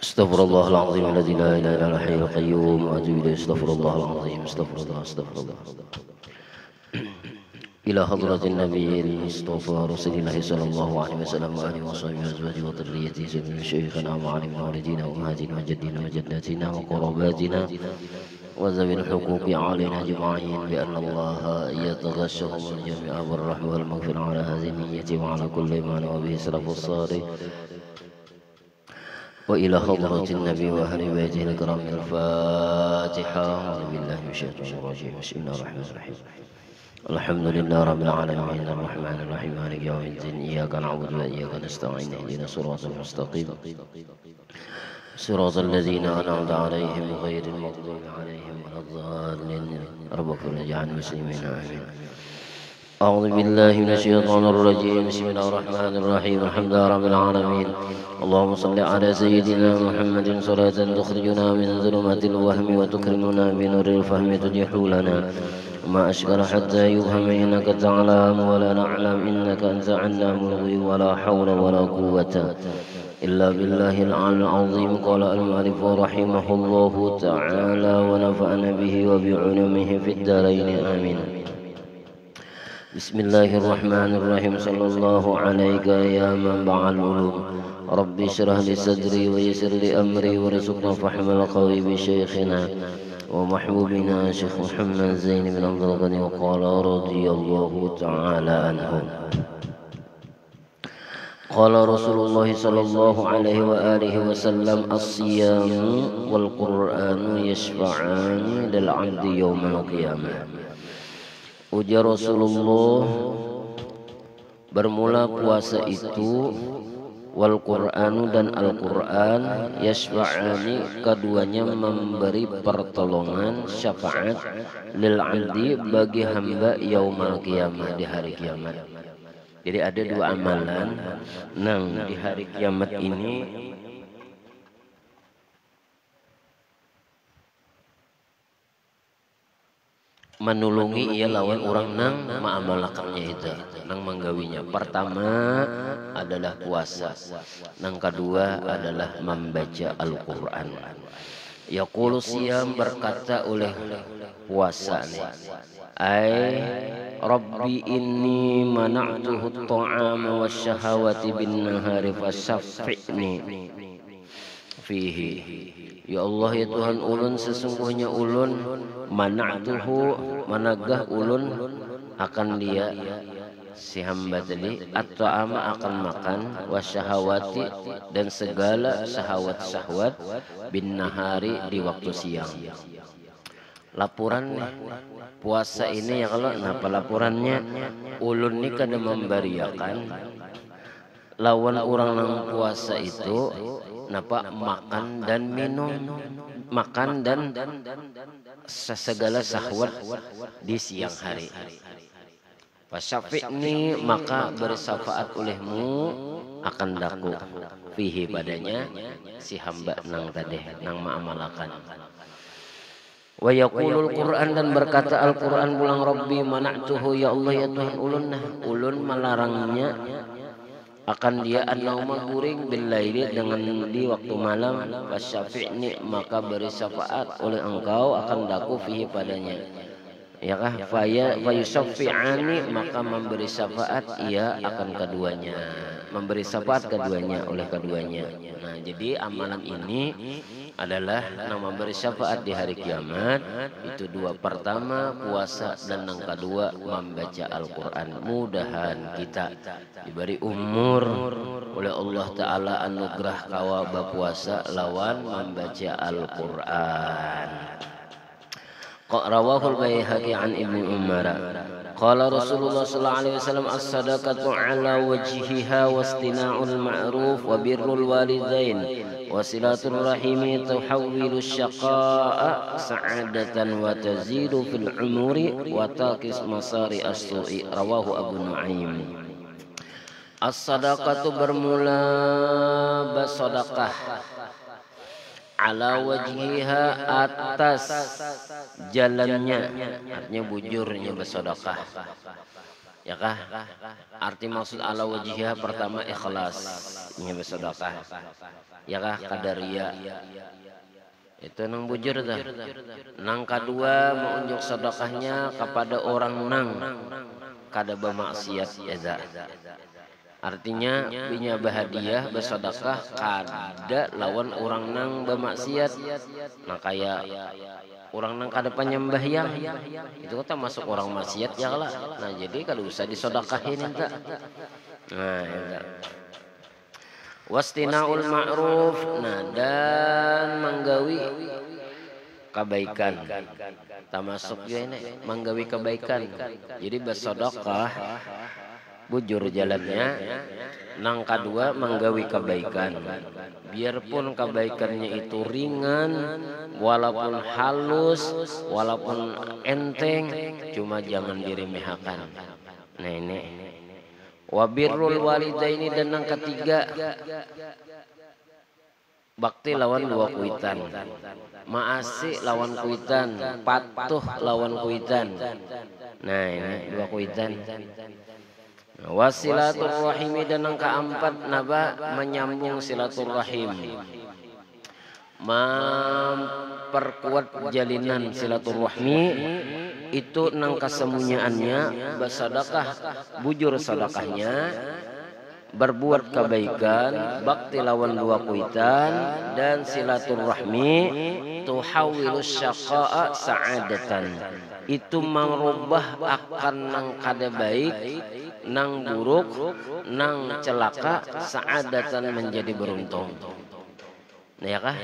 Astaghfirullah al-azim alladzi la ilaha illa huwal hayyul qayyum wa atubu ilaih. Astaghfirullah al-azim. Astaghfirullah. Ila hadratin nabiyil mustafa rasulillah sallallahu alaihi wasallam wa alihi wa sahbihi azwajihi wa dhurriyyatihi sayyidina syekhana wa alimna walidina wa ummahatina wa jaddina wa jaddatina wa qarabatina wa zawil huquqi alaina ajma'in bi anna Allah yataghashshahum jami'a bir rahmah wal maghfirah ala hadhihi niyyati wa ala kulli ma nawa bihi salafus salih وإلى حضرة النبي وأهل بيته الكرام الفاتحة. أعوذ بالله من الشيطان الرجيم. بسم الله الرحمن الرحيم. الحمد لله رب العالمين الرحمن الرحيم مالك يوم الدين إياك نعبد وإياك نستعين اهدنا الصراط المستقيم صراط الذين أنعمت عليهم غير المغضوب عليهم ولا الضالين. رب اغفر لجميع المسلمين آمين. أعوذ بالله من الشيطان الرجيم. بسم الله الرحمن الرحيم. الحمد لله رب العالمين. اللهم صل على سيدنا محمد صلاة تخرجنا من ظلمات الوهم وتكرمنا بنور الفهم تتيح لنا ما أشكر حتى يفهم إنك تعلم ولا نعلم إنك أنت علام الغيوب ولا حول ولا قوة إلا بالله العلي العظيم. قال المؤلف رحمه الله تعالى ونفعنا به وبعلومه في الدارين آمين. بسم الله الرحمن الرحيم. صلى الله عليك يا منبع العلوم. رب اشرح لي صدري ويسر لي أمري وارزقنا فهم القوي بشيخنا ومحبوبنا شيخ محمد زين بن عبد الغني. وقال رضي الله تعالى عنه قال رسول الله صلى الله عليه وآله وسلم الصيام والقرآن يشفعان للعبد يوم القيامة. Ujar Rasulullah, bermula puasa itu wal Qur'anu dan Al-Quran yashfa'ani, keduanya memberi pertolongan syafaat lil 'abdi bagi hamba yaumal qiyamah, di hari kiamat. Jadi ada dua amalan di hari kiamat ini menulungi ia lawan orang nang ma'amalakannya itu, nang menggawinya. Pertama adalah puasa, nang kedua adalah membaca Al-Quran. Yaqulu siyam, berkata oleh puasa nih, ay Rabbi inni mana'tuhu ta'ama wasyahawati bin nahari fasaffi'ni fihi. Ya Allah, ya Tuhan ulun, sesungguhnya ulun mana'tuhu, managah ulun akan dia si hamba tadi at-ta'ama, akan makan, wasyahawati, dan segala syahwat-syahwat bin nahari, di waktu siang. Laporan puasa ini ya, kalau napa laporannya ulun ni kada membariakan lawan orang yang puasa itu napa makan dan minum, makan dan segala syahwat di siang hari. Fasyafi'ni, maka bersyafaat olehmu akan daku fihi, padanya si hamba nang tadi nang ma'amalakan. Wa yaqulul Qur'an, dan berkata Al-Quran pulang, Rabbi mana'tuhu, ya Allah ya Tuhan ulun, ulun melarangnya akan dia an-nauma guring bil laili, dengan di waktu malam. Wasyafi'ni, maka beri syafaat oleh engkau akan daku fihi padanya. Ya kah? Fayusaffi'ani, maka memberi syafaat ia akan keduanya, memberi syafaat keduanya oleh keduanya. Nah, jadi amalan ini adalah nama memberi syafaat di hari kiamat. Itu dua, pertama puasa dan yang kedua membaca Al-Quran. Mudahan kita diberi umur oleh Allah Ta'ala anugerah kawa berpuasa lawan membaca Al-Quran. Rawahul Baihaqi an Ibnu Umar qala Rasulullah sallallahu alaihi wasallam as-sadaqatu ala wajhiha wastina'ul ma'ruf wa birrul walidain wasilatul rahimi tuhawwilu syaqa'a sa'adatan wa tazidu fil umuri wa taqis masari as-su'i. Rawahu Abu Nuaim. As-sadaqatu, bermula bersedekah, ala wajhiha, atas jalannya, artinya bujurnya bersedekah. Ya kah? Arti maksud ala wajihah pertama ikhlas, nya bersedekah. Ya kah? Kadaria. Itu nang bujur dah. Nang kedua menunjuk sedekahnya kepada orang nang kada bermaksiat eza. Artinya binya bahadiah bersedekah kada lawan orang nang bermaksiat. Nah kayak orang nang kada penyembahyang itu kata masuk orang maksiat ya lah. Nah jadi kada usah disodakahin enta. Nah enta. Wastinaul ma'ruf, nah dan menggawi kebaikan. Termasuk juga ini menggawi kebaikan. Jadi bersedekah bujur jalannya. Nang kedua menggawi kebaikan. Biarpun kebaikannya itu ringan, walaupun halus, walaupun enteng, cuma jangan diremehkan. Nah ini wabirrul walidaini, dan yang ketiga bakti lawan dua kuitan, maasi lawan kuitan, patuh lawan kuitan. Nah ini dua kuitan. Wasilaturrahimi, dan yang keempat naba menyambung silaturrahim, memperkuat jalinan silaturahmi. Itu nang kesemunyaannya bersedekah, bujur sedekahnya, berbuat kebaikan, bakti lawan dua kuitan, dan silaturahmi tuhawilus syaqa'a sa'adatan. Itu merubah akan nang kada baik, nang buruk, nang celaka, sa'adatan menjadi beruntung. Nah ya kah?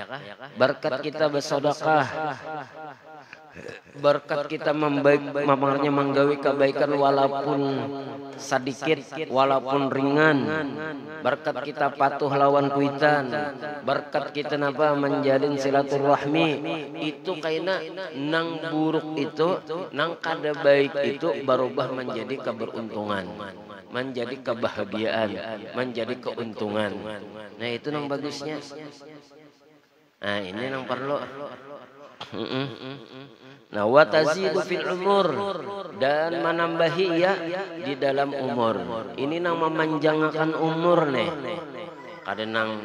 Berkat kita bersedekah, berkat kita menggawi kebaikan walaupun sedikit, walaupun ringan, berkat kita patuh lawan kuitan, berkat kita napa menjalin silaturahmi, itu kaina nang buruk itu, nang kada baik itu berubah menjadi keberuntungan, menjadi kebahagiaan, menjadi keuntungan. Nah itu nang bagusnya. Nah ini nang perlu. Nah watazidu fil umur, dan menambahi ya di dalam umur. Ini nang memanjangkan umur nih. Kadang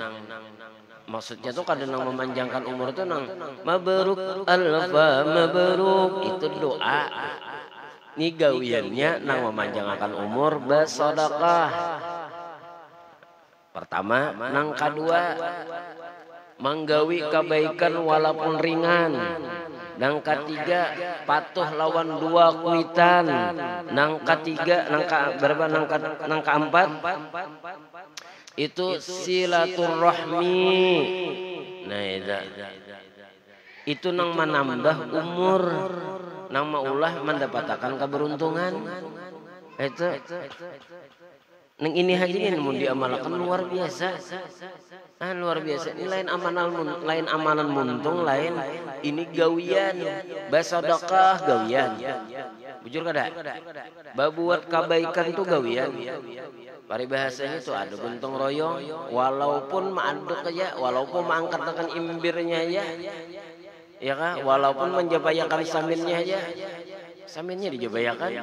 maksudnya tuh kadang memanjangkan umur tuh nang mabruk alfa mabruk, itu doa. Ini gawiannya nang memanjangkan umur bersedekah. Pertama, nang kedua menggawi kebaikan walaupun ringan. Nang ketiga patuh lawan dua kuitan. Nang ketiga nang keempat itu silaturahmi. Nah itu nang menambah umur, nang maulah mendapatkan keberuntungan. Itu nang ini haji ini mau diamalkan luar biasa. Luar biasa. Ini lain amalan muntung, lain ini gawian. Bersedekah gawian. Bujur kada? Babuat kebaikan itu gawian. Paribahasanya itu ada gotong royong, walaupun maanduk aja, walaupun mengangkatkan imbirnya aja. Ya kah? Walaupun menjabayakan saminnya aja. Saminnya dijabayakan.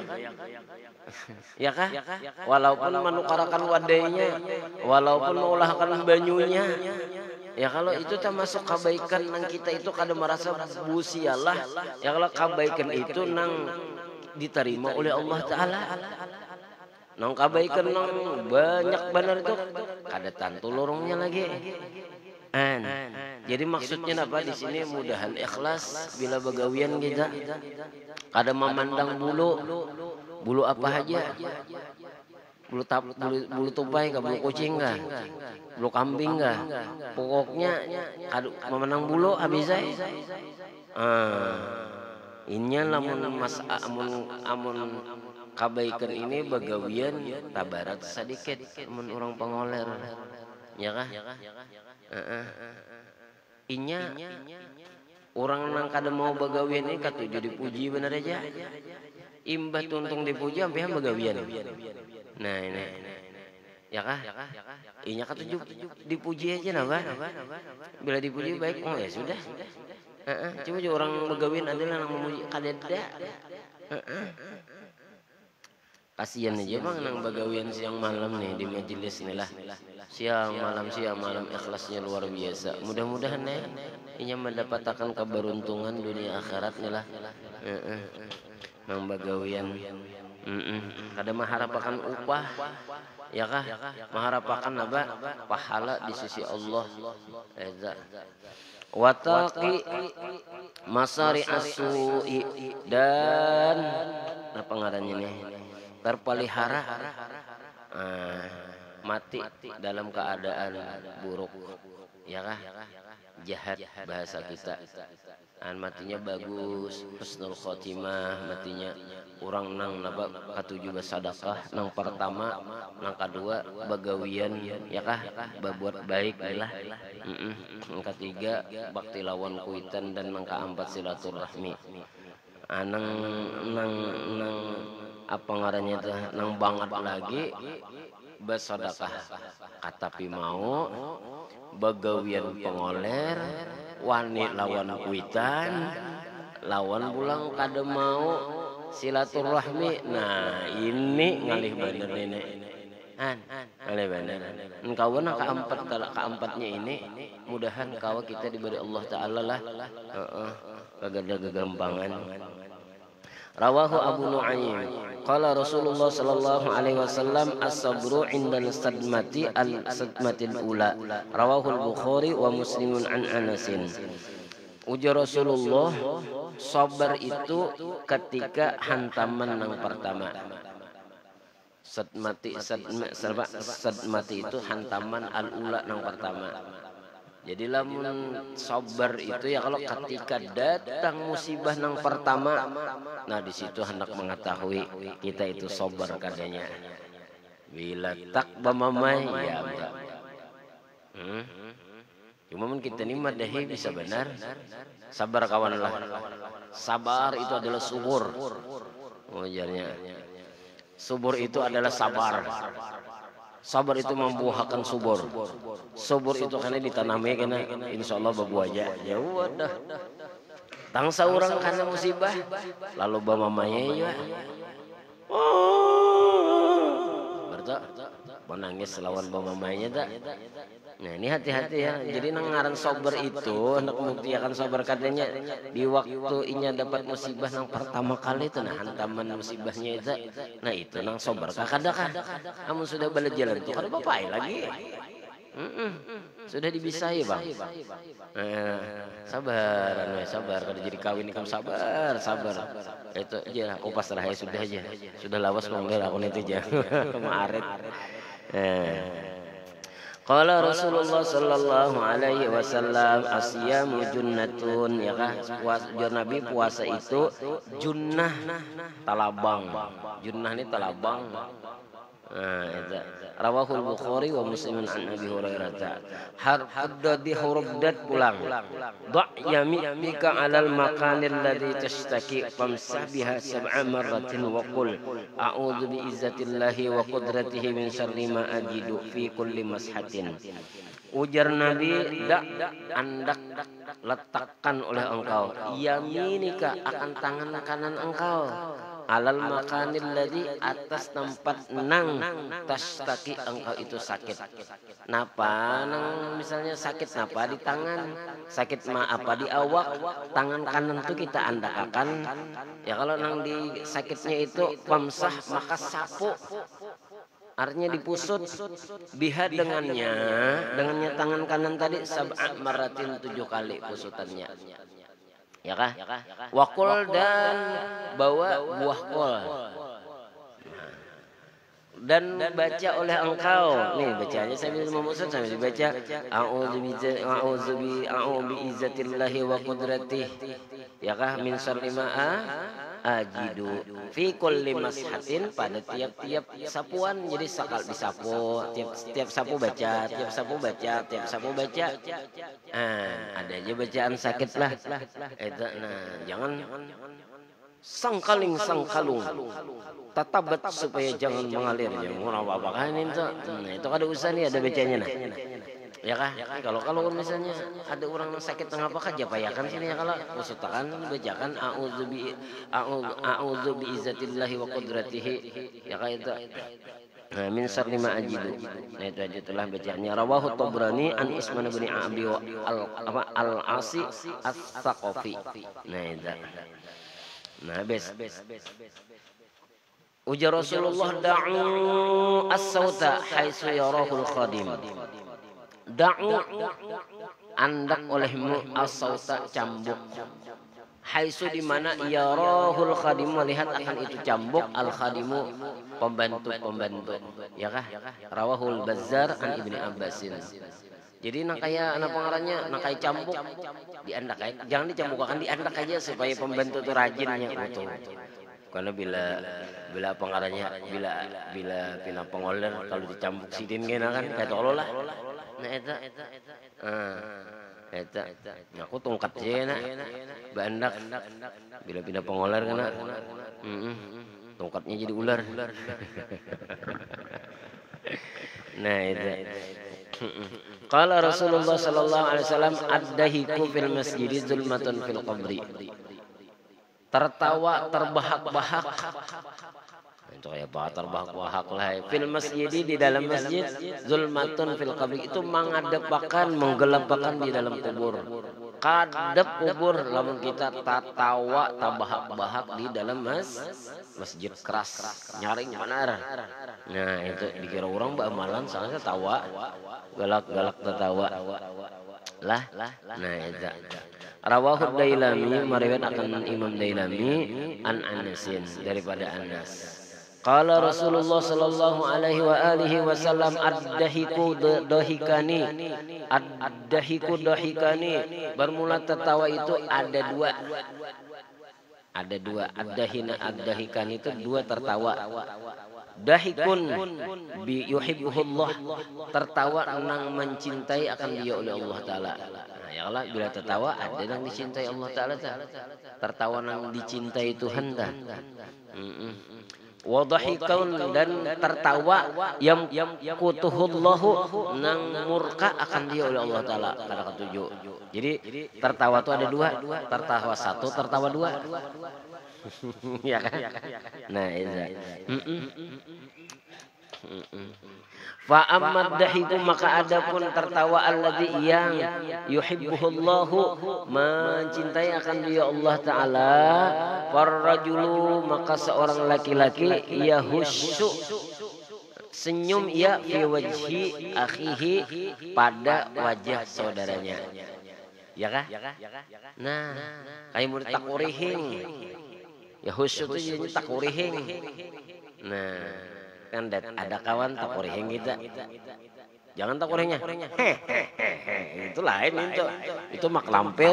Ya kah? Walaupun menukarakan wadainya, walaupun mengolahkan banyunya. Ya kalau itu termasuk kebaikan nang kita itu kada merasa busialah. Ya kalau kebaikan itu nang diterima oleh Allah Ta'ala. Nang kebaikan nang banyak benar itu kada tantu lorongnya lagi. Jadi maksudnya apa di sini, mudahan ikhlas bila begawian kita. Kada memandang bulu apa aja, bulu tupai kah, bulu kucing kah, bulu kambing kah, pokoknya memandang bulu habis saya. Inya lamun amun kebaikan ini begawian tabarat sedikit amun orang pengoler, ya kah? Inya orang nang kada mau begawian ini katuju dipuji bener aja. Imbah tuntung dipuji sampai begawian. Nah ini, ya kah? Inya katuju dipuji aja napa? Bila dipuji baik, oh ya sudah. Cuma orang begawian adalah yang memuji kadeda. Kasihan aja bang nang bagawian siang malam nih di majelis nih lah. Siang malam ikhlasnya luar biasa. Mudah-mudahan nih inya mendapatkan keberuntungan dunia akhirat nih lah. Nang bagawian. Kada maharapakan upah ya kah? Maharapakan apa? Pahala di sisi Allah. Wataqi masari asui dan apa ngarannya nih? Terpelihara mati dalam keadaan buruk ya kah, jahat bahasa kita. Matinya bagus, husnul khotimah, matinya orang nang napa katujuh bersedekah nang pertama, nang kedua bagawian ya kah, berbuat baik lah. Nang ketiga bakti lawan kuitan dan nang keempat silaturahmi. Nang apa ngarannya tuh nang banget lagi bersedekah katapi mau bagawian pengoler wani lawan kuitan lawan pulang kada mau silaturahmi. Nah ini ngalih bener ini ngalih bener engkau nak keempatnya ini mudahan kau kita diberi Allah Ta'ala lah kagak kegampangan. Rawahu Abu Nu'aim qala Rasulullah sallallahu alaihi wasallam as-sabru 'inda sadmati al-sadmatil ula. Rawahu al-Bukhari wa Muslimun an Anasin. Ujar Rasulullah, sabar itu ketika hantaman yang pertama. Sadmati itu hantaman al-ula yang pertama. Jadi lamun sabar itu ya kalau ketika datang musibah yang pertama, nah di situ hendak mengetahui kita itu sabar kadanya. Bila tak bamamai ya enggak. Cuma kita ini madahi bisa benar. Sabar kawan lah. Sabar itu adalah subur. Wajarnya. Subur itu adalah sabar. Sabar itu membuahkan subur. Subur itu karena ditanami karena insya Allah berbuah aja. Ya udah. Tangsa orang karena musibah. Lalu bamamanya ya. Berta menangis lawan bamamanya tak. Nah ini hati-hati ya. Jadi nang ngaran sabar itu hendak membuktikan sabar katanya di waktu inya dapat musibah nang pertama kali itu nah hantaman musibahnya itu. Nah itu nang sabar kakadakah. Kamu sudah balik jalan itu kada bapai lagi. Sudah dibisai bang. Sabar kada jadi kawin kamu sabar. Itu aja upas rahaya sudah aja. Sudah lawas mangler aku itu aja. Kemarin. Qala Rasulullah sallallahu alaihi wasallam asyamu junnatun ya kah Nabi puasa itu junnah talabang. Junnah ini talabang. Itu rawahul Bukhari wa Muslimun an Abi Hurairah. Haddadi hurubdat pulang. Da' yamika 'alal makanil ladzi tashtaki famsah biha sab'a marratin wa qul a'udzu bi izzatillahi wa qudratihi min syarri ma ajidu fi kulli mashatin. Ujar Nabi, andak letakkan oleh engkau yaminika akan tangan kanan engkau alal makanil ladzi atas tempat nang tashtaki engkau itu sakit. Napa nang misalnya sakit napa di tangan, sakit ma apa di awak, tangan kanan tuh kita andakakan. Ya kalau nang di sakitnya itu pamsah maka sapu. Artinya dipusut biha dengannya tangan kanan tadi sab'a maratin 7 kali pusutannya. Ya kah? Wakul dan bawa buah kol. Dan baca oleh engkau. Nih bacanya sambil memusat sambil dibaca a'udzu bi izzatillahi wa qudratihi. Ya kah min syarri ma ajidu fi kulli mashatin pada tiap-tiap sapuan. Jadi sakal disapu, tiap sapu baca, tiap sapu baca. Ada aja bacaan sakit lah. Itu nah, jangan sangkalung tatabat supaya jangan mengalir ya. Mau apa kan itu? Nah, itu kada usah nih ada bacanya nah. Ya kah? Kalau misalnya ada orang yang sakit tengah apa aja payakan sini ya kalau usutakan bacakan a'udzu bi izzatillahi wa qudratihi ya kah itu. Nah, min syarri ma ajidu. Nah itu aja telah bacaannya rawahu Tabrani an Isman bin Abi al-Asi as-Saqafi. Nah itu. Nah habis. Ujar Rasulullah da'u as-sauta haitsu yarahul khadim. Da'u andak olehmu as-sauta cambuk. Haitsu di mana yarahul khadim melihat akan itu cambuk al-khadimu pembantu. Ya kah? Rawahul Bazzar an Ibni Abbasin. Jadi nak kaya anak pengarangnya nak kaya cambuk diandak aja. Jangan dicambuk akan diandak aja supaya pembantu itu rajinnya utuh. Karena bila pengarangnya bila pengolder kalau dicambuk sidin gena kan kayak tolol lah. Nah eta aku tongkat jena bandak bila pindah pengoler kena tongkatnya jadi ular. Nah itu qala Rasulullah sallallahu alaihi wasallam ad-dahiku fil masjid zulmatun fil qabri. Tertawa terbahak-bahak. Itu kayak apa terbahak-bahak lah. Fil masjid di dalam masjid zulmatun fil qabri itu mengadepakan menggelapakan di dalam kubur. Kadep kubur lamun kita tatawa tabahak-bahak di dalam masjid keras nyaring benar. Nah itu dikira orang amalan soalnya tawa galak-galak tertawa lah. Nah itu rawahu Dailami meriwayat akan Imam Dailami an Anasin daripada Anas. Qala Rasulullah sallallahu alaihi wa alihi wasallam ad-dahiku dahikani. Ad-dahiku dahikani. Bermula tertawa itu ada dua. Ad-dahikan itu dua tertawa. Dahikun bi yuhibbuhullah, tertawa nang mencintai akan dia oleh Allah taala. Nah, ya Allah bila tertawa ada yang dicintai Allah taala. Tertawa nang dicintai Tuhan dah. Wa dhahikun dan tertawa yang kutuhullahu nang murka akan dia oleh Allah taala. Kata ketujuh. Jadi tertawa itu ada dua, tertawa satu, tertawa dua. Ya kan? Nah, itu. Fa ammad dahiku maka adapun tertawa alladzi yang yuhibbuhullahu mencintai akan dia Allah taala farrajulu maka seorang laki-laki yahussu senyum ia fi wajhi akhihi pada wajah saudaranya. Ya kah? Nah, kayak murid takurihing. Yahussu itu jadi takurihing. Nah, kan ada kawan takurihing kita. Jangan takurihingnya. Itu lain itu. Itu mak lampir.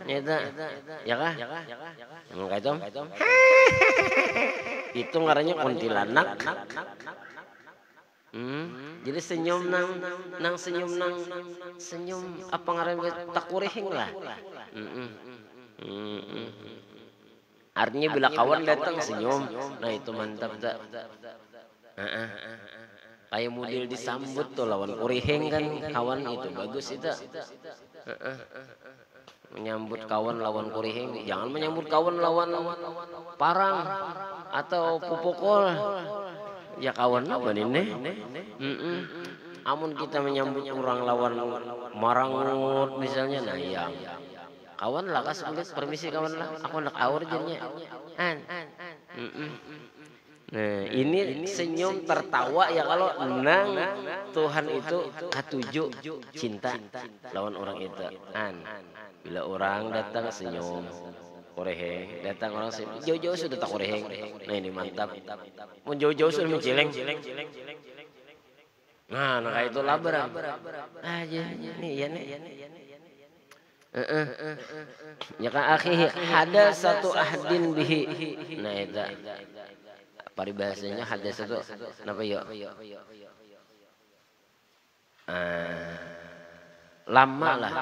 Ya kah? Kayak itu. Itu ngarannya kuntilanak. Jadi senyum nang senyum apa ngarannya takurihing lah. Artinya bila kawan datang senyum, nah itu mantap tak? Kayak model disambut tuh lawan kurihing kan kawan itu bagus itu. Menyambut kawan lawan kurihing, jangan menyambut kawan lawan parang atau pupukol. Ya kawan apa ini? Amun kita menyambut orang lawan marangut misalnya, nah yang kawan lah kas kulit permisi kawan lah aku nak awur jadinya nah ini senyum tertawa ya kalau nang Tuhan itu ketujuh cinta lawan orang itu bila orang datang senyum koreheng datang orang senyum jauh-jauh sudah tak koreheng nah ini mantap mau jauh-jauh sudah menceleng nah kayak itu labaran aja nih ya nih ya kan akhihi ada satu ahdin bihi. Nah itu paribahasanya ada satu apa yuk lama lah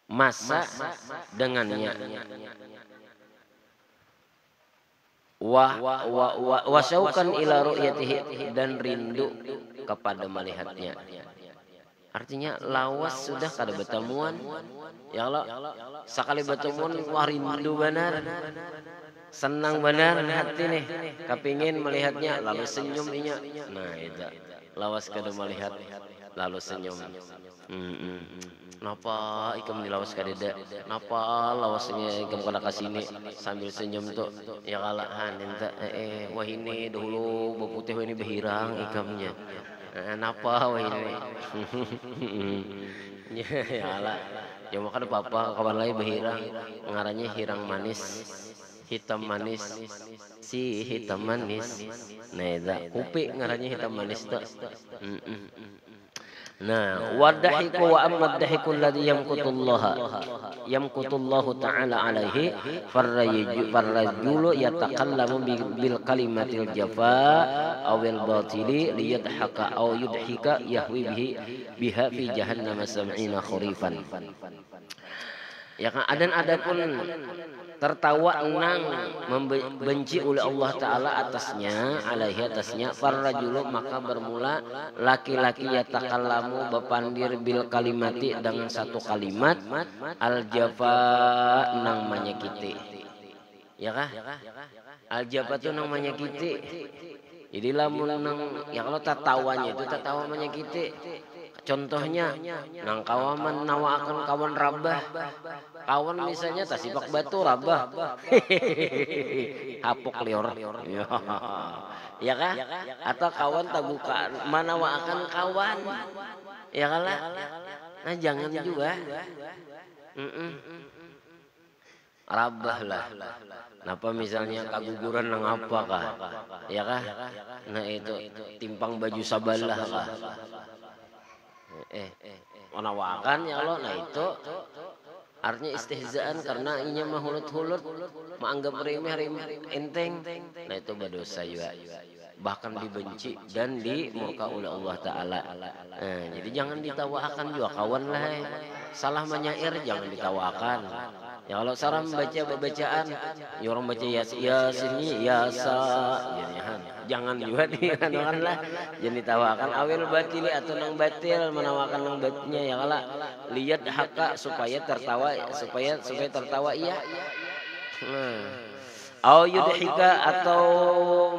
masa dengannya wa syauqan ila ru'yatihi, dan rindu kepada melihatnya. Artinya lawas sudah kada bertemuan ya Allah, sekali bertemuan wah rindu benar, senang benar hati nih kepingin melihatnya lalu senyum inya. Nah itu lawas kada melihat lalu senyum. Napa ikam dilawas kadeda, napa lawasnya ikam kada kasini sambil senyum tuh ya kalahan enta wah ini dulu beputih wah ini behirang ikamnya. Napa wah ini ya ala ya makan apa kawan lain behirang ngarannya hirang manis, hitam manis, si hitam manis. Nah itu kupi ngarannya hitam manis tuh. Nah, wadahiku wa amma dahikul ladzi yamqutullahu ta'ala alaihi farrajulu yatakallamu bil kalimatil jafa awil batili liyadhaka aw yudhika yahwi biha fi jahannam sab'ina khurifan. Ya kan, ada pun tertawa nang membenci oleh Allah Ta'ala atasnya farrajulu, maka bermula laki-laki yatakallamu bepandir bil kalimati dengan satu kalimat al jafa nang menyakiti. Ya kah? Al jafa itu nang menyakiti. Jadi lamun nang ya kalau tatawanya itu tatawa menyakiti. Contohnya nang kawaman nawakan kawan rabah, kawan misalnya tasipak batu rabah, hapuk lior, ya kah? Atau kawan tabuka manawakan kawan, ya kalah. Nah jangan juga, rabah lah. Napa misalnya kaguguran nang apa kah? Ya kah? Nah itu timpang baju sabalah kah? Manawakan ya Allah. Nah itu artinya istihzaan karena inya mah hulut-hulut menganggap remeh enteng. Nah itu berdosa juga, bahkan dibenci dan dimurka oleh Allah Ta'ala. Jadi jangan ditawakan juga kawan lah. Salah menyair jangan ditawakan. Ya kalau saran baca bacaan, ya orang baca yasin yasa, jangan juga dikatakan lah, jangan ditawakan awil batili atau nang batil menawakan nang batilnya ya kala lihat haka supaya tertawa iya. Au yudhika atau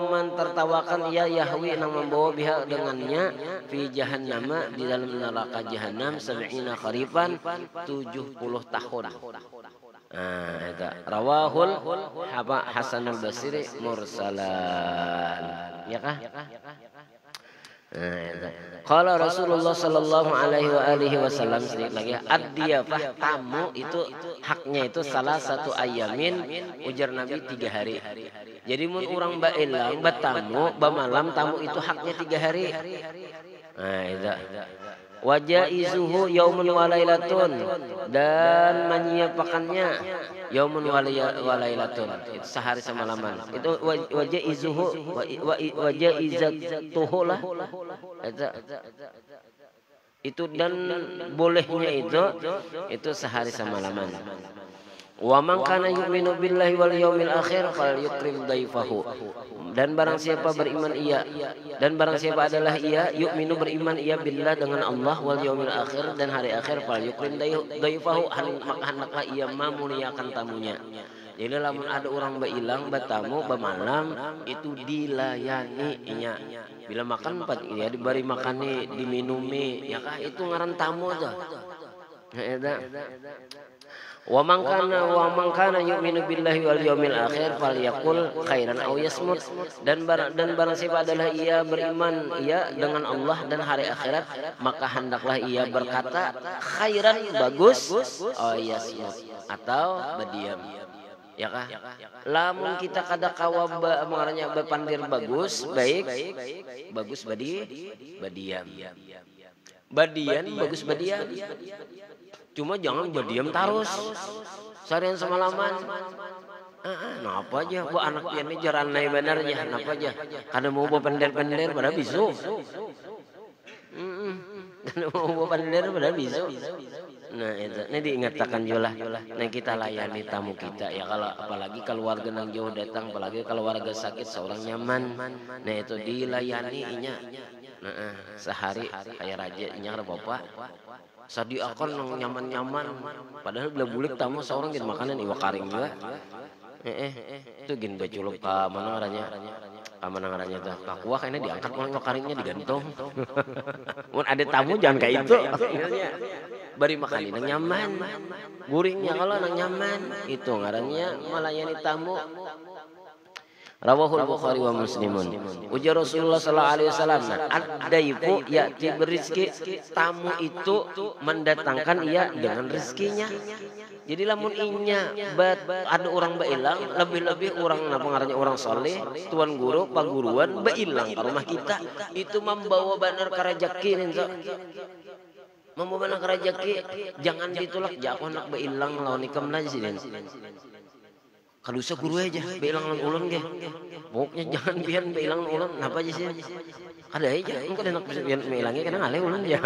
mentertawakan ia yahwi nang membawa biha dengannya fi jahannam di dalam neraka jahanam 70 kharifan 70 tahun. Nah, itu rawahul Hasanul Basri mursalan. Ya kah? Nah, itu. Qala Rasulullah sallallahu alaihi wasallam sedikit lagi ad-diyafah tamu itu haknya itu salah satu ayamin ujar Nabi 3 hari. Jadi mun urang baelang batamu bamalam tamu itu haknya 3 hari. Nah, itu. Wajaizuhu yaumun walailatun, dan menyiapakannya yaumun walailatun, sehari semalaman. Itu wajaizuhu wajaizatuhu lah. Itu dan bolehnya itu sehari semalaman. Wa man kana yu'minu billahi wal yaumil akhir falyukrim daifahu. Dan barang siapa beriman adalah ia yu'minu beriman ia billah dengan Allah wal yaumil akhir dan hari akhir falyukrim daifahu, maka hendaklah ia memuliakan tamunya. Jadi lamun ada orang bailang batamu bamalam itu dilayani nya. Bila makan ya diberi makani diminumi ya kah itu ngaran tamu tuh. Eta Wa man kana yu'minu billahi wal yaumil akhir falyaqul khairan aw yasmut, dan barang siapa adalah ia beriman ia dengan Allah dan hari akhirat maka hendaklah ia berkata khairan bagus aw yasmut atau berdiam. Ya kah? Lamun kita kada kawa mengaranya berpandir bagus baik bagus berdiam. Badian bagus badiam. Cuma jangan berdiam terus seharian semalaman. Napa aja bu anak ini jaran naik benarnya napa aja karena mau berpender-pender pada bisu. Karena mau berpender pada bisu. Nah itu, ini diingatkan juga nah kita layani tamu kita ya kalau apalagi keluarga yang jauh datang, apalagi kalau warga sakit seorang nyaman, nah itu dilayani inya, nah sehari kayak raja inya ada bapak, sadi akan nyaman-nyaman, padahal bila bulik tamu seorang gitu makanan iwa karing juga, itu gin baculuk ke mana ngaranya. Mana ngaranya tuh kakuah kayaknya diangkat malah karingnya digantung. Mun ada tamu jangan kayak itu. Bari makan nang nyaman. Guringnya kalau nang nyaman itu ngarannya melayani tamu. Rawahul Bukhari wa Muslimun. Ujar Rasulullah sallallahu alaihi wasallam, ad-daifu ya'ti berizki, tamu itu mendatangkan ia dengan rezekinya. Jadi lamun inya ada orang bailang, lebih-lebih orang napa ngarannya orang soleh, tuan guru, paguruan bailang ke rumah kita, itu membawa benar ka rezeki ninso. Membawa benar ka rezeki, jangan ditolak jakon nak bailang lawan ikam aja sih. Kadusa guru aja, bailang lawan ulun ge. Pokoknya jangan biar bailang ulun, napa aja sih? Ada aja, engko nak biar bailangnya kana ngale ulun ya.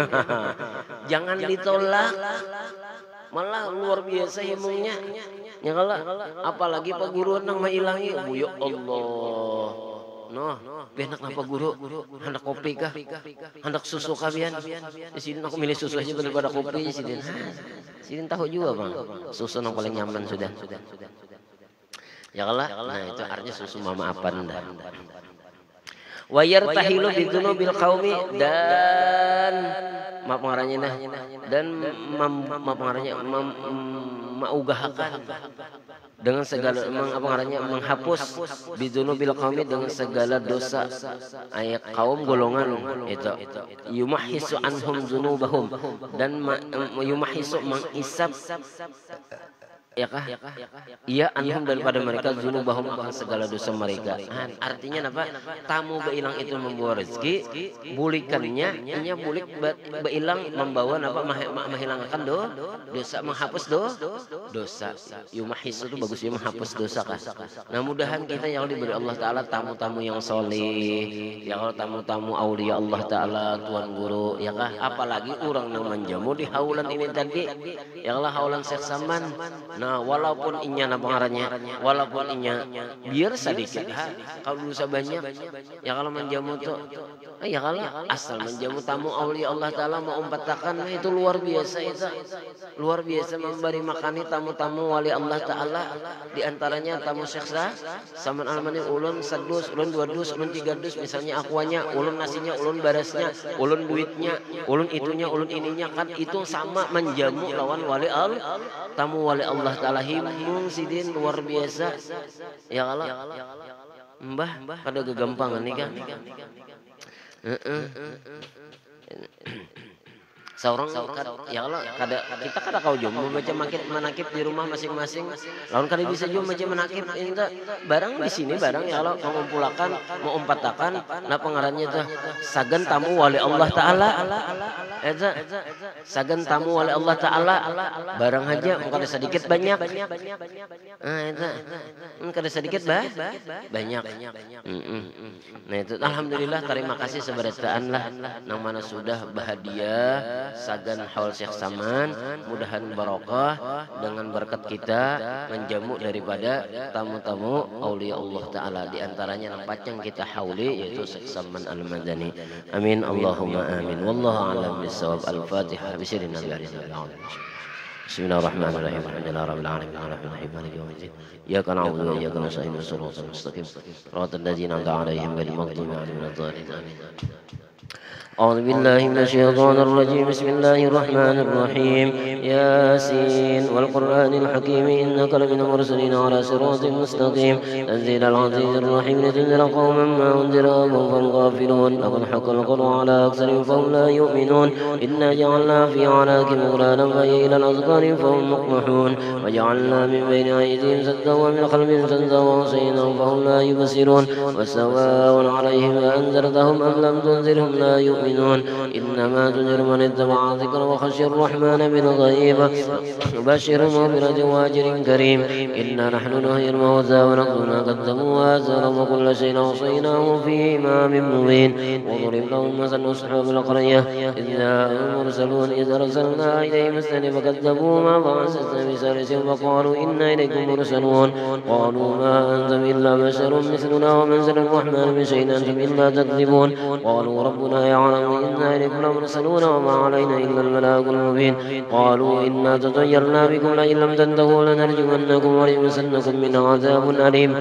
Jangan ditolak. Malah luar biasa ilmunya ya kala apalagi pak guru nang mailangi ya Allah noh benak napa guru hendak kopi kah hendak susu kabian di sini aku milih susu aja daripada kopi di sini tahu juga bang susu yang paling nyaman sudah ya kala nah itu artinya susu mama apan dah wayar tahilu bidunubil qaumi dan maaf pengarangnya nah dan maugahakan dengan segala apa pengarangnya menghapus bidunubil qaumi dengan segala dosa ayat kaum golongan itu yumahisu anhum dzunubahum dan yumahisu mengisap ya kah? Iya anhum daripada mereka dzunubahum akan segala dosa mereka. Artinya apa? Tamu bailang itu membawa rezeki, bulikannya inya bulik bailang membawa apa menghilangkan dosa, menghapus dosa. Yumahisu itu bagus ya menghapus dosa kah? Nah mudahan kita yang diberi Allah Taala tamu-tamu yang soleh, ya kalau tamu-tamu aulia Allah Taala, tuan guru, ya kah? Apalagi orang yang menjamu di haulan ini tadi, ya kalau haulan Syekh Saman. Nah, walaupun inya apa ngarannya, walaupun inya biar sedikit, kalau dosa banyak, ya kalau menjamu tuh, ya kalau asal menjamu tamu aulia Allah Taala mau umpatakan itu luar biasa itu, luar biasa memberi makani tamu-tamu wali Allah Taala, diantaranya tamu Syekh Saman Almani ulun sadus, ulun dua dus, ulun tiga dus, misalnya akuanya, ulun nasinya, ulun barasnya, ulun duitnya, ulun itunya, ulun ininya kan itu sama menjamu lawan wali Allah, tamu wali Allah Taala himbung sidin luar biasa ya kalau mbah kada kegampangan nih kan seorang ya kalau kita kada kau jom membaca manakib di rumah masing-masing lawan kada bisa jom baca manakib ini barang di sini barang ya kalau mengumpulkan mau umpatakan nah pengarannya tuh sagan tamu wali Allah Taala eta sagan tamu wali Allah Taala barang aja kada sedikit banyak eta kada sedikit banyak nah itu alhamdulillah terima kasih seberataan lah nang mana sudah bahagia sagan haul Syekh Saman mudahan barokah dengan berkat kita menjamu daripada tamu-tamu aulia Allah Taala diantaranya nampak yang kita hauli yaitu Syekh Saman Al-Madani amin Allahumma amin wallahu a'lam bissawab al-Fatihah bisirin Nabi alaihi Bismillahirrahmanirrahim alhamdulillahirabbil alamin arrahmanirrahim maliki yaumiddin iyyaka na'budu wa iyyaka nasta'in shiratal mustaqim shiratal ladzina an'amta 'alaihim ghairil maghdubi 'alaihim waladdallin amin أعوذ بالله من الشيطان الرجيم بسم الله الرحمن الرحيم ياسين والقرآن الحكيم إنك لمن المرسلين على صراط مستقيم تنزيل العزيز الرحيم لتنذر قوما ما أنذر آباؤهم فهم غافلون لقد حق القول على أكثرهم فهم لا يؤمنون إنا جعلنا في أعناقهم أغلالا فهي إلى الأذقان فهم مقمحون وجعلنا من بين أيديهم سدا ومن خلفهم سدا وغشيناهم فهم لا يبصرون وسواء عليهم أأنذرتهم أم لم تنذرهم لا يؤمنون إنما تنذر من اتبع الذكر وخشي الرحمن بالغيب بشر مغفرة وأجر كريم إنا نحن نحيي الموتى ونكتب ما قدموا وآثارهم وكل شيء أحصيناه في إمام مبين وضرب لهم مثل أصحاب القرية إذ جاءهم المرسلون إذ أرسلنا إليهم اثنين فكذبوهما فأنزلنا بثالث فقالوا إنا إليكم مرسلون قالوا ما أنتم إلا بشر مثلنا ومنزل الرحمن من شيء أنتم إلا تكذبون قالوا ربنا يعلم إنا إليكم لمرسلون وما علينا إلا البلاغ المبين قالوا إنا تطيرنا بكم لئن لم تنتهوا لنرجمنكم وليمسنكم من عذاب أليم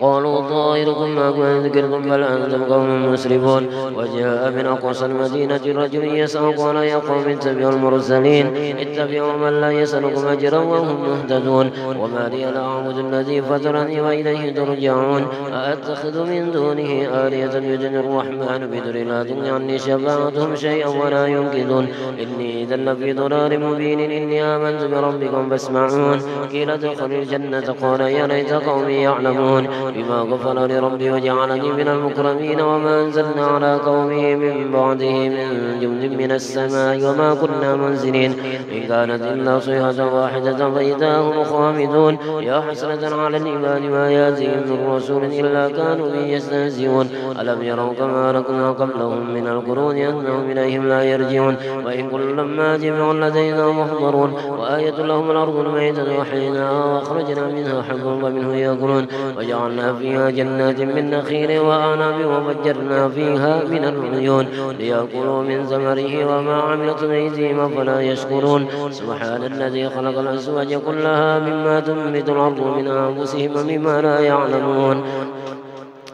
قالوا طائركم معكم إن ذكرتم بل أنتم قوم مسرفون وجاء من أقصى المدينة رجل يسعى قال يا قوم اتبعوا المرسلين اتبعوا من لا يسألكم أجرا وهم مهتدون وما لي لا أعبد الذي فطرني وإليه ترجعون أأتخذ من دونه آلية يدن الرحمن بدر لا تغني عني شفاعتهم شيئا ولا ينقذون إني إذا لفي ضلال مبين إني آمنت بربكم فاسمعون قيل ادخل الجنة قال يا ليت قومي يعلمون بما غفر لربي وجعلني من المكرمين وما أنزلنا على قومه من بعده من جند من السماء وما كنا منزلين إن كانت إلا صيحة واحدة فإذا هم خامدون يا حسرة على العباد ما يأتيهم من رسول إلا كانوا به يستهزئون ألم يروا كما أهلكنا قبلهم من القرون أنهم إليهم لا يرجعون وإن كل لما جميع لدينا محضرون وآية لهم الأرض الميتة وحيناها وأخرجنا منها حبا ومنه يأكلون وجعلنا فيها جنات من نخيل وأعناب وفجرنا فيها من العيون ليأكلوا من ثمره وما عملت أيديهم أفلا يشكرون سبحان الذي خلق الأزواج كلها مما تنبت الأرض من أنفسهم ومما لا يعلمون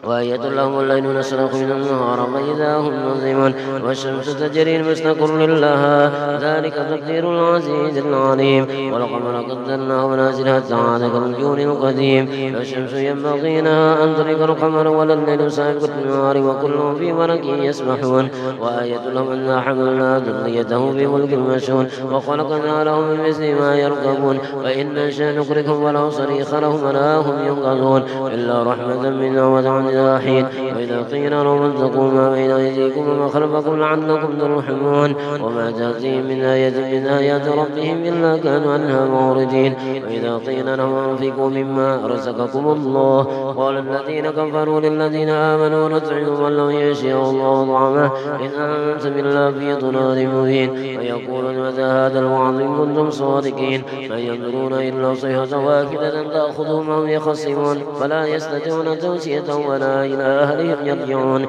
وآية لهم الليل نسلخ من النهار فإذا هم مظلمون والشمس تجري لمستقر لها ذلك تقدير العزيز العليم والقمر قدرناه منازل حتى عاد كالجون القديم والشمس ينبغي لها أن تدرك القمر ولا الليل سابق النهار وكلهم في ملك يسبحون وآية لهم أنا حملنا ذريته في ملك مشهون وخلقنا لهم من مثل ما يركبون وإن نشأ نغرقهم ولو صريخ لهم ولا هم ينقذون إلا رحمة منا وتعالى حين وإذا قيل لهم اتقوا ما بين أيديكم وما خلفكم لعلكم ترحمون وما تأتيهم من آية من آيات ربهم إلا كانوا عنها معرضين وإذا قيل لهم أنفقوا مما رزقكم الله قال الذين كفروا للذين آمنوا نطعم من لو يشاء الله طعامه إن أنتم إلا في ضلال مبين ويقولون متى هذا الوعد إن كنتم صادقين ما ينظرون إلا صيحة واحدة تأخذهم وهم يخصمون فلا يستطيعون توصية ولا إلى أهلهم يرجعون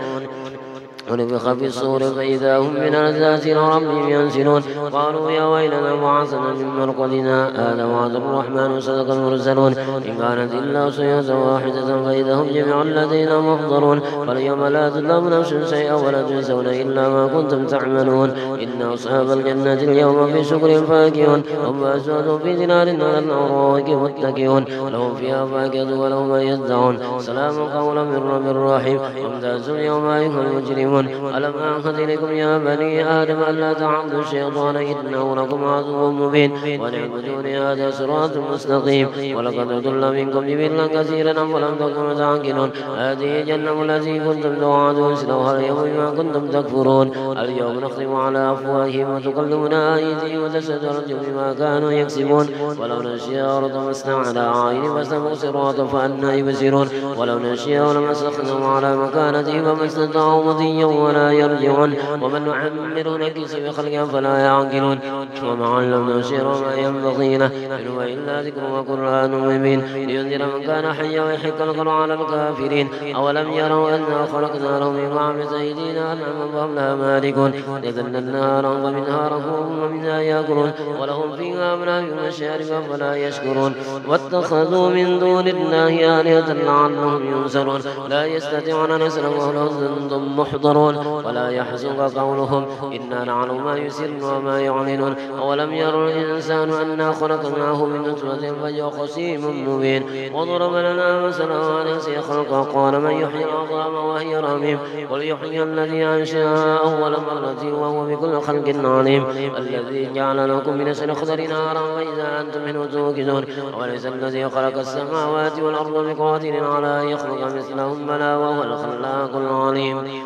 ونفخ في الصور فإذا هم من الأجداث ربهم ينسلون قالوا يا ويلنا بعثنا من مرقدنا هذا وعد الرحمن صدق المرسلون إن كانت إلا صيحة واحدة فإذا هم جميع لدينا محضرون فاليوم لا تظلم نفس شيئا ولا تجزون إلا ما كنتم تعملون إن أصحاب الجنة اليوم في شكر فاكهون هم أزواج في ظلال على الأرائك متكئون لهم فيها فاكهة ولهم ما يدعون سلام قولا من رب رحيم وامتازوا اليوم أيها المجرمون ألم أعهد إليكم يا بني آدم ألا تعبدوا الشيطان إنه لكم عدو مبين ونعبدوني هذا صراط مستقيم ولقد أضل منكم جبلا كثيرا ولم تكونوا تعقلون هذه جهنم التي كنتم توعدون اصلوها اليوم بما كنتم تكفرون اليوم نختم على أفواههم وتكلمنا أيديهم وتشهد أرجلهم بما كانوا يكسبون ولو نشاء لطمسنا على أعينهم فاستبقوا الصراط فأنى يبصرون ولو نشاء لمسخناهم على مكانتهم فما استطاعوا مضيا ولا يرجعون ومن نعمره نكس بخلقه فلا يعقلون وما علمنا الشعر وما ينبغي له إن هو إلا ذكر وقرآن مبين لينذر من كان حيا ويحق القول على الكافرين أولم يروا أنا خلقنا لهم مما عملت أيدينا أنعاما فهم لها مالكون يذللنها الأرض منها ركوبهم ومنها يأكلون ولهم فيها منافع مشارب فلا يشكرون واتخذوا من دون الله آلهة لعلهم ينصرون لا يستطيعون نصرا وهم محضرون ولا يحزنك قولهم إنا نعلم ما يسرون وما يعلنون أولم يرى الإنسان أنا خلقناه من نطفة فهو خصيم مبين وضرب لنا مثلا ونسي خلقه قال من يحيي العظام وهي رميم قل يحيي الذي أنشأها أول مرة وهو بكل خلق عليم الذي جعل لكم من الأخضر نارا فإذا أنتم منه توقدون وليس الذي خلق السماوات والأرض بقادر على أن يخلق مثلهم بلى وهو الخلاق العليم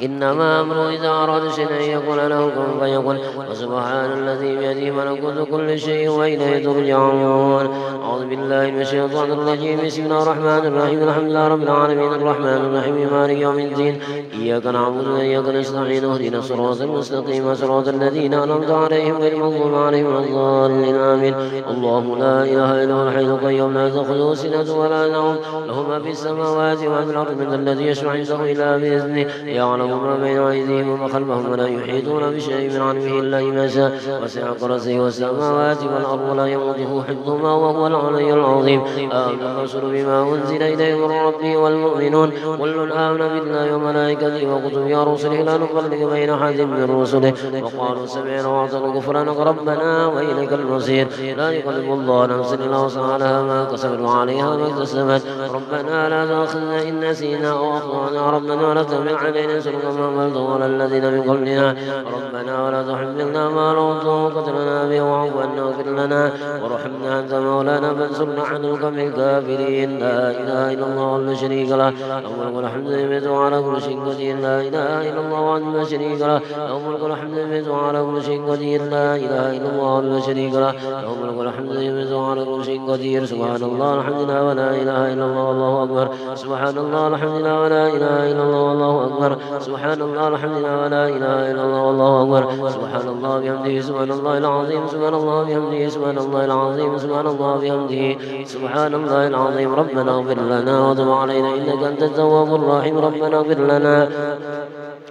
إنما أمره إذا أراد شيئا أن يقول له كن فيكون وسبحان الذي بيده ملكوت كل شيء وإليه ترجعون. أعوذ بالله من الشيطان الرجيم. بسم الله الرحمن الرحيم. الحمد لله رب العالمين الرحمن الرحيم مالك يوم الدين. إياك نعبد وإياك نستعين اهدنا الصراط المستقيم صراط الذين أنعمت عليهم غير المغضوب عليهم ولا الضالين آمين. الله لا إله إلا هو الحي القيوم لا تأخذه سنة ولا نوم له ما في السماوات وما في الأرض من الذي يشفع عنده إلا بإذنه يعلم ما بين أيديهم وما خلفهم ولا يحيطون بشيء من علمه إلا بما شاء وسع كرسيه السماوات والأرض لا يؤوده حفظهما وهو العلي العظيم. آمن الرسول بما أنزل إليه من ربه والمؤمنون كل آمن بالله وملائكته وكتبه ورسله لا نفرق بين أحد من رسله وقالوا سمعنا وأطعنا غفرانك ربنا وإليك المصير. لا يكلف الله نفسا إلا وسعها لها ما كسبت وعليها ما اكتسبت ربنا لا تؤاخذنا إن نسينا أو أخطأنا ربنا ولا تحمل علينا إصرا كما حملته على الذين من قبلنا ربنا ولا تحملنا ما لا طاقة لنا به واعف عنا واغفر لنا وارحمنا أنت مولانا فانصرنا على القوم الكافرين. لا إله إلا الله ولا شريك له له الملك والحمد لله وعلى كل شيء قدير. لا إله إلا الله وحده لا شريك له الملك والحمد لله وعلى كل شيء قدير. لا إله إلا الله وحده لا شريك له الملك والحمد لله وعلى كل شيء قدير. سبحان الله الحمد لله ولا إله إلا الله والله أكبر. سبحان الله الحمد لله ولا إله إلا الله والله أكبر. سبحان الله الحمد لله ولا إله إلا الله والله أكبر. سبحان الله بحمده سبحان الله العظيم. سبحان الله بحمده سبحان الله العظيم. سبحان الله بحمده سبحان الله العظيم. ربنا اغفر لنا وتب علينا إنك أنت التواب الرحيم. ربنا اغفر لنا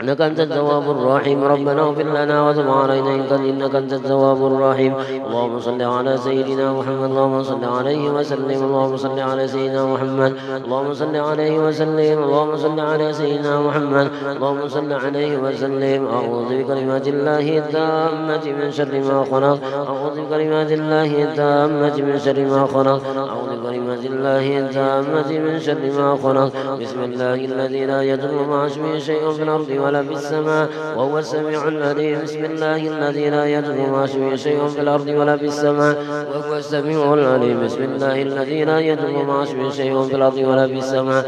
إنك أنت التواب الرحيم. ربنا اغفر لنا وتب علينا إنك أنت التواب الرحيم. اللهم صل على سيدنا محمد. اللهم صل عليه وسلم. اللهم صل على سيدنا محمد. اللهم صل عليه وسلم. اللهم صل على سيدنا محمد. اللهم صل عليه وسلم. أعوذ بكلمات الله التامة من شر ما خلق. أعوذ بكلمات الله التامة من شر ما خلق. أعوذ بكلمات الله التامة من شر ما خلق. بسم الله الذي لا يضر مع اسمه شيء في الأرض ولا في السماء وهو السميع العليم. بسم الله الذي لا يضر مع اسمه شيء في الأرض ولا في السماء وهو السميع العليم. بسم الله الذي لا يضر مع اسمه شيء في الأرض ولا في السماء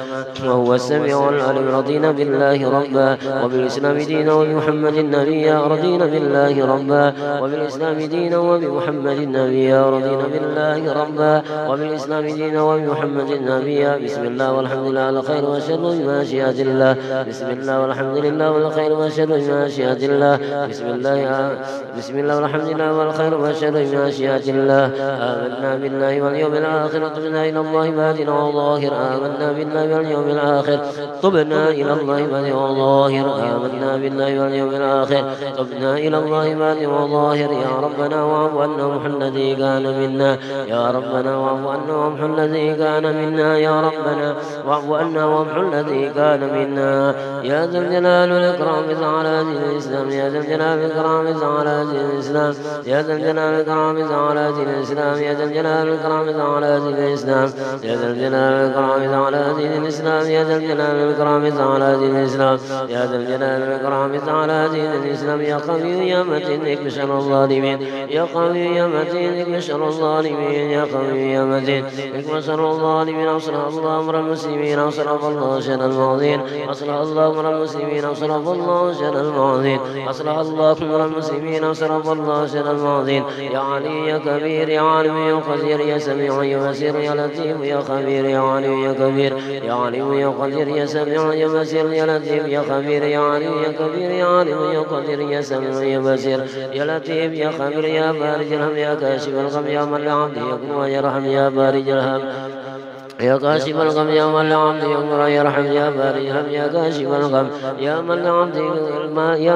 وهو السميع العليم. رضينا بالله ربا وبالإسلام دينا وبمحمد نبيا. رضينا بالله ربا وبالإسلام دينا وبمحمد نبيا. رضينا بالله ربا وبالإسلام دينا وبمحمد نبيا. بسم الله والحمد لله على خير وشر بمشيئة الله. بسم الله والحمد لله والخير والشر بمشيئة الله. بسم الله والحمد لله والخير والشر بمشيئة الله. آمنا بالله واليوم الآخر تبنا إلى الله باطنا وظاهر. آمنا بالله واليوم الآخر تبنا إلى الله باطنا وظاهر. آمنا بالله واليوم الآخر تبنا إلى الله باطنا وظاهر. يا ربنا واعف عنا وامح الذي كان منا. يا ربنا واعف عنا وامح الذي كان منا. يا ربنا واعف عنا وامح الذي كان منا. يا ذا الجلال والإكرام على دين الإسلام. يا ذا الجلال والإكرام على دين الإسلام. يا ذا الجلال والإكرام على دين الإسلام. يا ذا الجلال والإكرام على دين الإسلام. يا ذا الجلال والإكرام على دين الإسلام. يا ذا الجلال والإكرام على دين الإسلام. يا ذا الجلال والإكرام على دين الإسلام. يا قوي يا متين اكف شر الظالمين. يا قوي يا متين اكف شر الظالمين. يا قوي يا متين اكف شر الظالمين. أصلح الله أمر المسلمين. أصلح الله شأن المعظين. أصلح الله أمر المسلمين. أصلح الله شأن المعظين. أصلح الله أمر المسلمين. أصلح الله شأن المعظين. يا علي يا كبير يا عالم يا قدير يا سميع يا بصير يا لطيف يا خبير يا علي يا كبير يا عليم يا قدير يا سميع يا بصير يا لطيف يا خبير يا علي يا كبير يا عالم يا قدير يا سميع يا بصير يا لطيف يا خبير يا بارج الهم يا كاشف الغم يا من لعبده يكون ويرحم يا بارج الهم يا كاشف الغم يا من لعبده يكون ويرحم يا بارج الهم يا كاشف الغم يا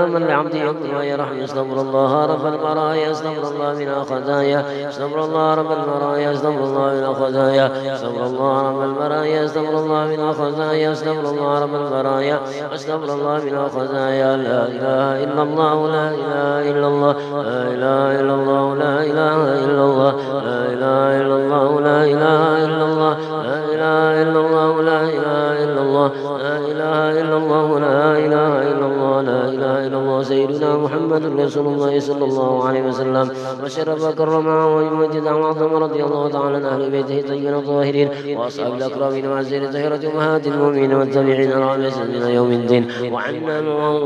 من لعبده يكون ويرحم. استغفر الله رب البرايا. استغفر الله من الخطايا. استغفر الله رب البرايا. استغفر الله من الخطايا. استغفر الله رب البرايا. استغفر الله من الخطايا. استغفر الله رب البرايا. استغفر الله من الخطايا. لا إله إلا الله. لا إله إلا الله. لا إله إلا الله. لا إله إلا الله. لا إله إلا الله. لا إله إلا الله. لا إله إلا الله. لا إله إلا الله. لا إله إلا الله. لا إله إلا الله. لا إله إلا الله. وسيدنا محمد رسول الله صلى الله عليه وسلم وشرف كرمه ويمجد وعظم رضي الله تعالى عن أهل بيته الطيبين الطاهرين وأصحاب الأكرمين وعزيز الطاهرة أمهات المؤمنين والتابعين لهم إلى يوم الدين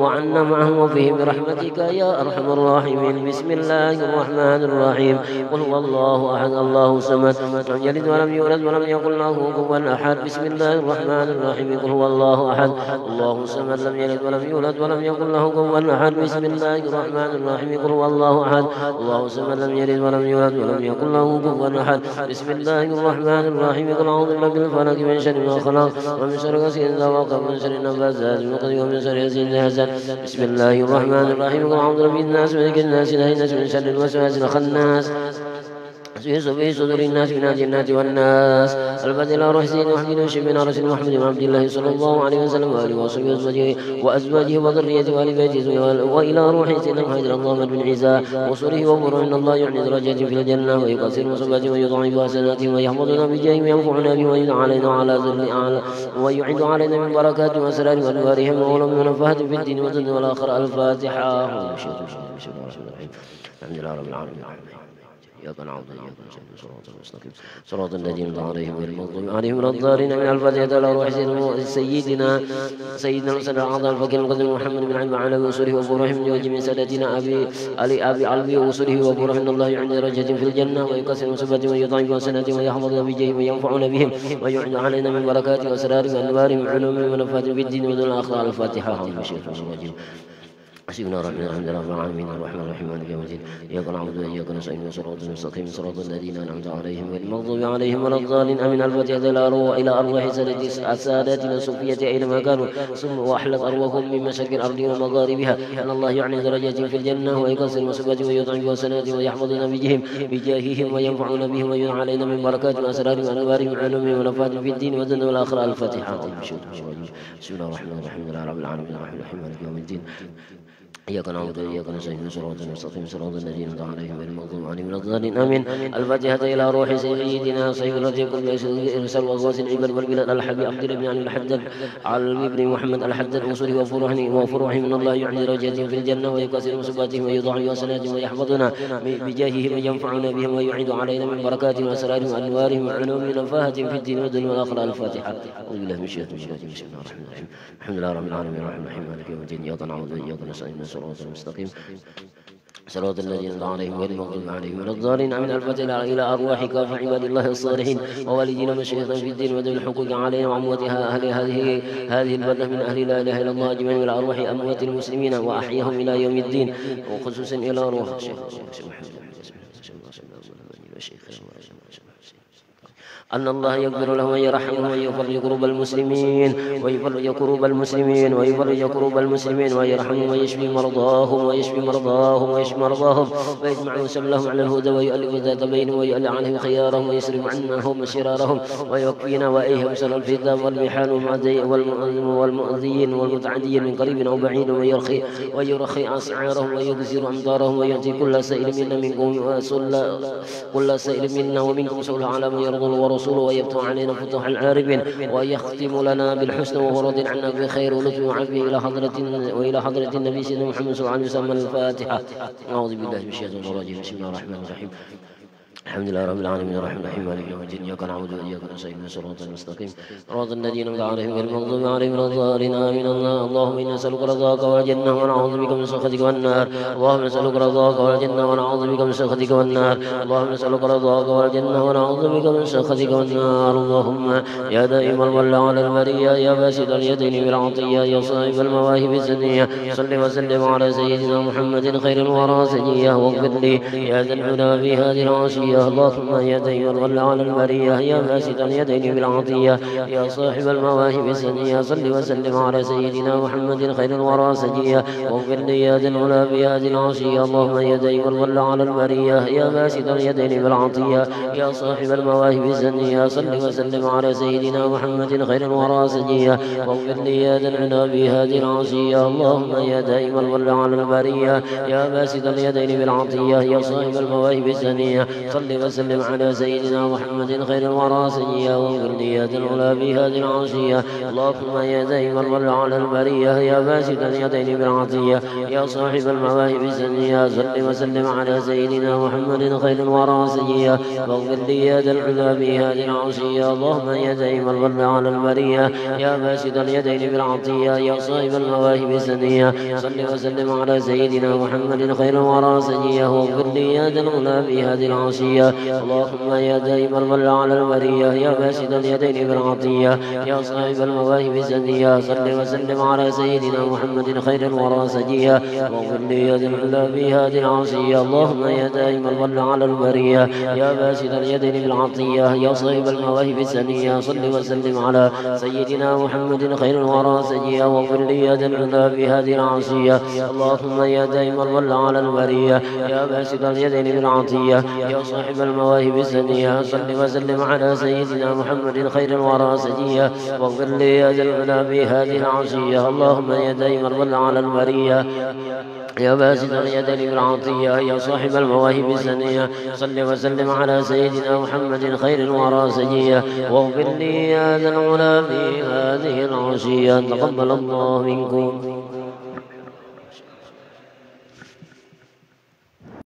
وعنا معهم وفيهم برحمتك يا أرحم الراحمين. بسم الله الرحمن الرحيم. قل هو الله أحد الله الصمد لم يلد ولم يولد ولم يكن له كفوا أحد. بسم الله الرحمن الرحيم. قل هو الله أحد الله الصمد لم يلد ولم يولد ولم يكن له كفوا أحد. بسم الله الرحمن الرحيم. قل هو الله أحد الله الصمد لم يلد ولم يولد ولم يكن له كفوا أحد. بسم الله الرحمن الرحيم. قل أعوذ برب الفلق من شر ما خلق ومن شر غاسق إذا وقب ومن شر النفاثات في العقد ومن شر حاسد إذا حسد. بسم الله الرحمن الرحيم. قل أعوذ برب الناس ملك الناس إله الناس من شر الوسواس الخناس في صدور الناس من الجنات والناس. البدء إلى روح سيدنا محمد وشبنا رسول محمد وعبد الله صلى الله عليه وسلم وآله وصحبه وأزواجه وذريته وآل بيته وإلى روح سيدنا محمد اللهم بن عيسى وصوله وبره إن الله يعني درجات في الجنة ويقصر مصباته ويضاعف حسناته ويحفظنا بجاهه وينفعنا به ويعين علينا وعلى ذريته ويعد علينا من بركات وأسرار وأنوارهم وعلوم ونفاهة في الدين والدنيا والآخرة. الفاتحة. الحمد لله رب العالمين. إياك نعبد وإياك نستعين صراط المستقيم صراط الذين أنعمت عليهم غير المغضوب عليهم ولا الضالين. من الفاتحة على روح سيدنا الأسد الأعظم الفقير القديم محمد بن علي وعلى وصوله وفروحه من وجه من سادتنا أبي علي وصوله وفروح إن الله يعد درجة في الجنة ويكسر مصيبته ويضاعف حسناته ويحفظنا بجاه وينفعنا بهم ويعد علينا من بركات وأسرار وأنوار من علوم ونفات في الدين ودون الآخرة. الفاتحة. حسبنا ربنا الحمد لله رب العالمين الرحمن الرحيم مالك يوم الدين إياك نعبد وإياك نستعين صراط المستقيم صراط الذين أنعمت عليهم غير المغضوب عليهم ولا الضالين. آمين. الفاتحة إلى أرواح ساداتنا الصوفية أينما كانوا ثم وأحلت أرواحهم من مشارق الأرض ومغاربها أن الله يعني درجات في الجنة ويكسر المصيبات ويضعف حسنات ويحفظنا بجاههم وينفعنا بهم ويعين علينا من بركات وأسرار وأنوار من علوم ونفات في الدين والدنيا والآخرة. الفاتحة. بسم الله الرحمن الرحيم الحمد لله رب العالمين الرحمن الرحيم مالك يوم الدين إياك نعبد وإياك نستعين صراط المستقيم صراط الذين أنعمت عليهم غير المغضوب عليهم ولا الضالين. آمين. الفاتحة إلى روح سيدنا صاحب الرجل كل إرسال وأغواس العباد والبلاد الحبيب عبد الله بن علي الحداد على ابن محمد الحداد وصوله وفروحه من الله يعني درجاتهم في الجنة ويكسر مصيباتهم ويضاعف حسناتهم ويحفظنا بجاههم وينفعنا بهم ويعيد علينا من بركاتهم وأسرارهم وأنوارهم وعلوم نفاهة في الدين والدنيا والآخرة. الفاتحة. أعوذ بالله من الشيطان الرجيم. بسم الله الرحمن الرحيم الحمد لله رب العالمين الرحمن الرحيم مالك يوم الدين إياك نعبد وإياك نستعين صراط المستقيم صراط الذين أنعمت عليهم غير المغضوب عليهم ولا الضالين. آمين. الفاتحة إلى أرواح كافة عباد الله الصالحين ووالدين ومشايخنا في الدين وذوي الحقوق علينا وأمواتها أهل هذه البلدة من أهل لا إله إلا الله أجمعين إلى أرواح أموات المسلمين وأحياهم إلى يوم الدين وخصوصا إلى أرواح أن الله يغفر لهم ويرحمهم ويفرج كروب المسلمين ويرحمهم ويشفي مرضاهم ويجمع شملهم على الهدى ويؤلف ذات بينهم ويؤلف عنهم خيارهم ويصرف عنهم شرارهم ويكفينا وإيهم شر الفتن والمحال والمؤذين والمتعدين من قريب أو بعيد ويرخي أسعارهم ويكسر أمطارهم ويأتي كل سائل منا ومنكم سؤال على من يرضى ورسوله ويفتح علينا فتوح العارفين ويختم لنا بالحسن وهو راض عنا بخير ولطف وعافية إلى حضرة النبي سيدنا محمد صلى الله عليه وسلم. الفاتحة. أعوذ بالله من الشيطان الرجيم. بسم الله الرحمن الرحيم الحمد لله رب العالمين الرحمن الرحيم مالك يوم الدين إياك نعبد وإياك نستعين صراط المستقيم صراط الذين أنعمت عليهم غير المغضوب عليهم ولا الضالين. آمين. اللهم إنا نسألك رضاك والجنة ونعوذ بك من سخطك والنار. اللهم نسألك رضاك والجنة ونعوذ بك من سخطك والنار. اللهم نسألك رضاك والجنة ونعوذ بك من سخطك والنار. اللهم يا دائم الولى على البرية يا باسط اليدين بالعطية يا صاحب المواهب السنية صل وسلم على سيدنا محمد خير الورى سجية واغفر لي يا ذا العلا في هذه العشية. اللهم يا دائم الولى على البرية يا باسط اليدين بالعطية يا صاحب المواهب السنية صل وسلم على سيدنا محمد خير الورى سجية واغفر لي يا ذا العلا في هذه العشية. اللهم يا دائم الولى على البرية يا باسط اليدين بالعطية يا صاحب المواهب السنية صل وسلم على سيدنا محمد خير الورى سجية واغفر لي يا ذا العلا في هذه العشية. اللهم يا دائم الولى على البرية يا باسط اليدين بالعطية يا صاحب المواهب السنية صل وسلم على سيدنا محمد خير الورى سيئا وكليات العلا في هذه العصية. اللهم يا دائم البر على البرية يا باسط اليدين بالعطية يا صاحب المواهب السنية صل وسلم على سيدنا محمد خير الورى سيئا وكليات العلا في هذه العصية. اللهم يا دائم البر على البرية يا باسط اليدين بالعطية يا صاحب المواهب السنية صل وسلم على سيدنا محمد خير الورى سيئا وكليات العلا في هذه العصية. اللهم يا دائم البر على البرية يا باسط اليدين بالعطية يا صاحب المواهب السنية صل وسلم على سيدنا محمد خير الورى سجيا وكليات العلا في هذه العصية. اللهم يا دائم البر على البرية يا باسط اليدين بالعطية يا صاحب المواهب السنية صل وسلم على سيدنا محمد خير الورى سجيا وكليات العلا في هذه العصية. اللهم يا دائم البر على البرية يا باسط اليدين بالعطية يا صاحب المواهب السنية صل وسلم على سيدنا محمد خير الورى سجيا وكليات العلا في هذه العصية. اللهم يا دائم البر على البرية يا باسط اليدين بالعطية يا صاحب المواهب السنية صل وسلم على سيدنا محمد خير الورى سجيا واغفر لي هذا العلا في هذه العصية. تقبل الله منكم.